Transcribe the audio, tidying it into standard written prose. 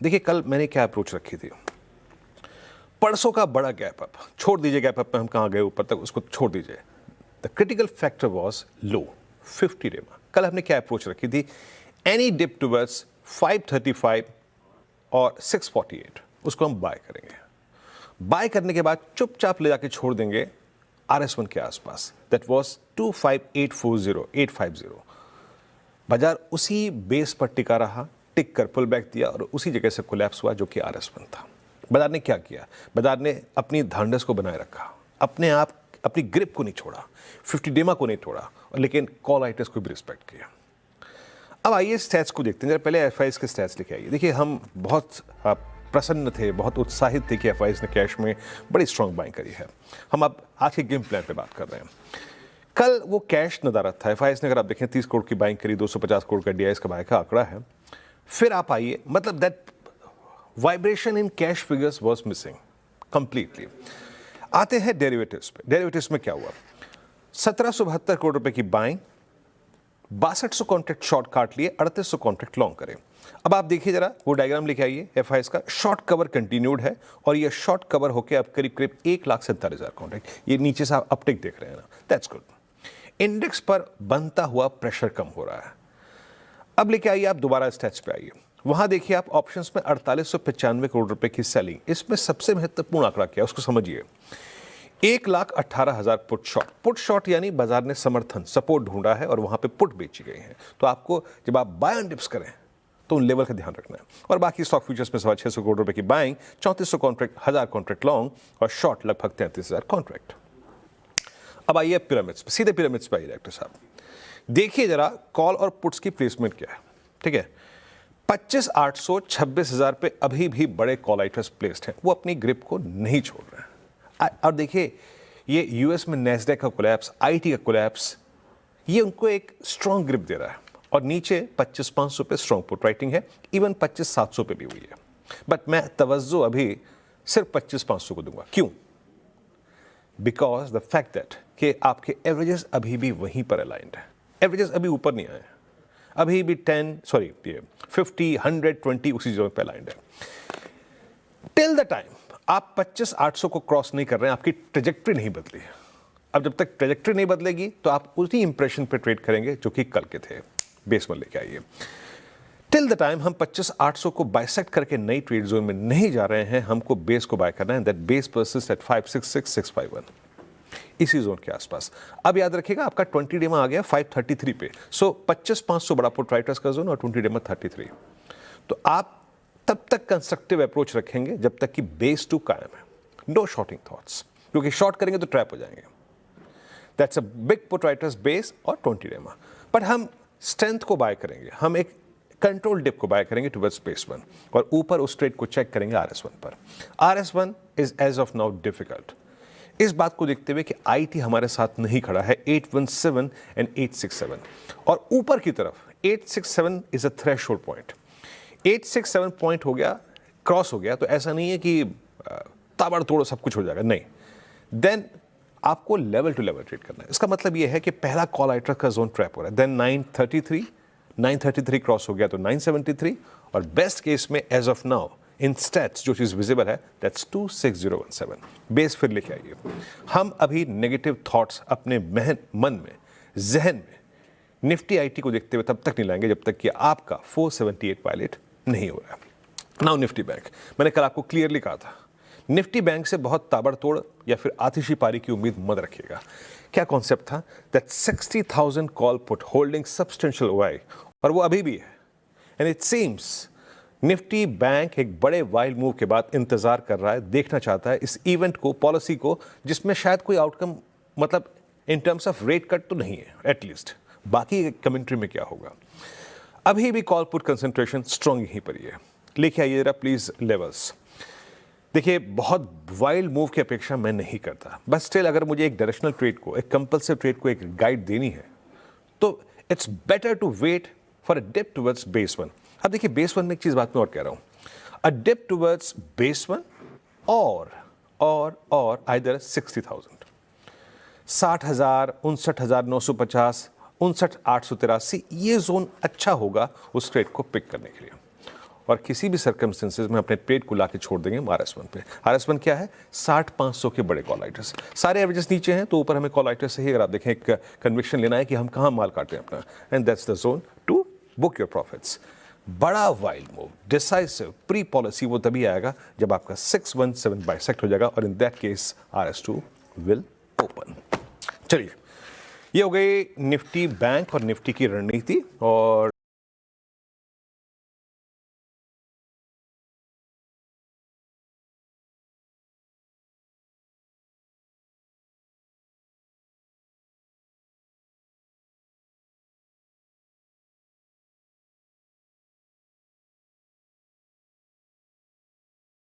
देखिए कल मैंने क्या अप्रोच रखी थी, परसों का बड़ा गैप अप, छोड़ दीजिए गैप अप में हम कहाँ गए ऊपर तक, उसको छोड़ दीजिए। The critical factor was low 50 day में। कल हमने क्या अप्रोच रखी थी, एनी डिप टूवर्ड्स 535 और 648 उसको हम बाय करेंगे। बाय करने के बाद चुपचाप ले जाके छोड़ देंगे RS1 के आसपास, दैट वॉज 25840 बाजार उसी बेस पर टिका रहा, टिक कर पुल बैक दिया और उसी जगह से कोलैप्स हुआ जो कि RS1 था। बाजार ने क्या किया, बाजार ने अपनी धांधस को बनाए रखा, अपने आप अपनी ग्रिप को नहीं छोड़ा, 50 डेमा को नहीं छोड़ा, और लेकिन कॉल आइटर्स को भी रिस्पेक्ट किया। अब आइए स्टैट्स को देखते हैं। पहले एफआईज के स्टैट्स लेके आइए। देखिए हम बहुत प्रसन्न थे, बहुत उत्साहित थे कि एफआईज ने कैश में बड़ी स्ट्रांग बाइंग करी है। हम अब आज के गेम प्लान पे बात कर रहे हैं। कल वो कैश नदारत था, एफआईज ने अगर आप देखें 30 करोड़ की बाइंग करी, 250 करोड़ का डीआईएस का बाय का आंकड़ा है। फिर आप आइए, मतलब that vibration in cash figures was missing completely. आते हैं डेरिवेटिव्स पे। डेरिवेटिव्स में क्या हुआ, 1772 करोड़ रुपए की बाइंग, 6200 कॉन्ट्रैक्ट शॉर्ट काट लिए, 3800 कॉन्ट्रैक्ट लॉन्ग करे। अब आप देखिए जरा वो डायग्राम लेके आइए एफआईएस का। शॉर्ट कवर कंटिन्यूड है और ये शॉर्ट कवर होकर अब करीब करीब 1,47,000 कॉन्ट्रैक्ट, ये नीचे से आप अपटिक देख रहे हैं ना, दैट्स गुड। इंडेक्स पर बनता हुआ प्रेशर कम हो रहा है। अब लेके आइए आप दोबारा स्टैट्स पे आइए, वहां देखिए आप ऑप्शंस में 4895 करोड़ रुपए की सेलिंग। इसमें सबसे महत्वपूर्ण आंकड़ा क्या है उसको समझिए, 1,18,000 पुट शॉर्ट यानी बाजार ने समर्थन सपोर्ट ढूंढा है और वहां पे पुट बेची गई है। तो आपको जब आप बाय ऑन डिप्स करें तो उन लेवल का ध्यान रखना है। और बाकी स्टॉक फ्यूचर्स में 600 करोड़ रुपए की बाइंग, 3400 कॉन्ट्रैक्ट, 1000 कॉन्ट्रैक्ट लॉन्ग और शॉर्ट लगभग 33,000 कॉन्ट्रैक्ट। अब आइए पिरामिड्स पे, सीधे पिरामिड्स पे आइए डायरेक्टर साहब। देखिए जरा कॉल और पुट्स की प्लेसमेंट क्या है, ठीक है। 25,800, 26,000 पे अभी भी बड़े कॉल आइटर्स प्लेस्ड हैं, वो अपनी ग्रिप को नहीं छोड़ रहे हैं। और देखिए ये यूएस में नैस्डैक का कोलैप्स, आईटी का कोलैप्स, ये उनको एक स्ट्रॉन्ग ग्रिप दे रहा है। और नीचे 25,500 पे स्ट्रॉन्ग पुट राइटिंग है, इवन 25,700 पे भी हुई है। बट मैं तवज्जो अभी सिर्फ 25,500 को दूंगा। क्यों? बिकॉज द फैक्ट दैट कि आपके एवरेजेस अभी भी वहीं पर अलाइंड है, एवरेजेस अभी ऊपर नहीं आए, अभी भी 50, 100, 20 उसी जगह पे अलाइंड है। टिल द टाइम आप 25,800 को क्रॉस नहीं कर रहे हैं, आपकी ट्रेजेक्ट्री नहीं बदली है। अब जब तक ट्रेजेक्ट्री नहीं बदलेगी तो आप उसी इंप्रेशन पे ट्रेड करेंगे जो कि कल के थे। बेस में लेके आइए। टिल द टाइम हम 25,800 को बाइसेक्ट करके नई ट्रेड जोन में नहीं जा रहे हैं, हमको बेस को बाय करना है। दैट बेस परसिस्ट एट 566,651, इसी जोन के आसपास। अब याद रखिएगा आपका 20 डे में आ गया 533 पे। सो 25,500 बड़ा पुट राइटर्स का जोन और 20 डे में 33। तो आप तब तक कंस्ट्रक्टिव अप्रोच रखेंगे जब तक कि बेस 2 कायम है। नो शॉर्टिंग थॉट्स, क्योंकि शॉर्ट करेंगे तो ट्रैप हो जाएंगे। That's a big put writers base और 20 डे में। बट हम स्ट्रेंथ को बाय करेंगे, हम एक कंट्रोल डिप को बाय करेंगे टुवर्ड्स बेस 1 और ऊपर उस ट्रेड को चेक करेंगे RS1 पर। RS1 is as of now difficult. इस बात को देखते हुए कि आईटी हमारे साथ नहीं खड़ा है, 817 एंड 867, और ऊपर की तरफ 867 is a threshold point. 867 point हो गया, क्रॉस हो गया, तो ऐसा नहीं है कि ताबड़तोड़ सब कुछ हो जाएगा, नहीं। देन आपको लेवल टू लेवल ट्रेड करना है। इसका मतलब यह है कि पहला कॉल आइटर का जोन ट्रैप हो रहा है। देन 933 क्रॉस हो गया तो 973, और बेस्ट केस में as of now in stats जो चीज विजिबल है दैट्स 26017। बेस फिर लेके आइए। हम अभी नेगेटिव थॉट्स अपने मन में, जहन में निफ्टी आईटी को देखते हुए तब तक नहीं लाएंगे जब तक कि आपका 478 वायलेट नहीं हो रहा है। नाउ निफ्टी बैंक, मैंने कल आपको क्लियरली कहा था निफ्टी बैंक से बहुत ताबड़तोड़ या फिर आतिशी पारी की उम्मीद मत रखिएगा। क्या कॉन्सेप्ट था, that 60,000 call put holding substantial OI, और वो अभी भी है। And it seems Nifty bank एक बड़े वाइल्ड मूव के बाद इंतजार कर रहा है, देखना चाहता है इस इवेंट को, पॉलिसी को, जिसमें शायद कोई आउटकम, मतलब in terms of rate cut तो नहीं है एटलीस्ट, बाकी कमेंट्री में क्या होगा। अभी भी कॉल पुट कंसंट्रेशन स्ट्रॉन्ग यहीं पर ही है। लेके आइए जरा प्लीज लेवल्स। देखिए बहुत वाइल्ड मूव की अपेक्षा मैं नहीं करता, बट स्टिल अगर मुझे एक डायरेक्शनल ट्रेड को, एक कंपल्सिव ट्रेड को एक गाइड देनी है तो it's better to wait for a dip towards base 1। अब देखिए बेस 1 में एक चीज बात मैं और कह रहा हूं, अ डिप टुवर्ड्स बेस 1 और आइदर 60,000, 60,000, 59,950, 59,883, ये जोन अच्छा होगा उस ट्रेड को पिक करने के लिए। और किसी भी सर्कमस्टेंसेज में अपने ट्रेड को लाके छोड़ देंगे RS1 पे। RS1 क्या है? 60-500 के बड़े कॉल आइटर्स, सारे एवरेजेस नीचे हैं तो ऊपर हमें कॉल आइटर से ही अगर आप देखें एक कन्विक्शन लेना है कि हम कहाँ माल काटें अपना, and that's the zone to book your profits. बड़ा wild move, decisive pre policy वो तभी आएगा जब आपका 617 बाइसेक्ट हो जाएगा, और in that case RS2 will open. चलिए, ये हो गई निफ्टी बैंक और निफ्टी की रणनीति। और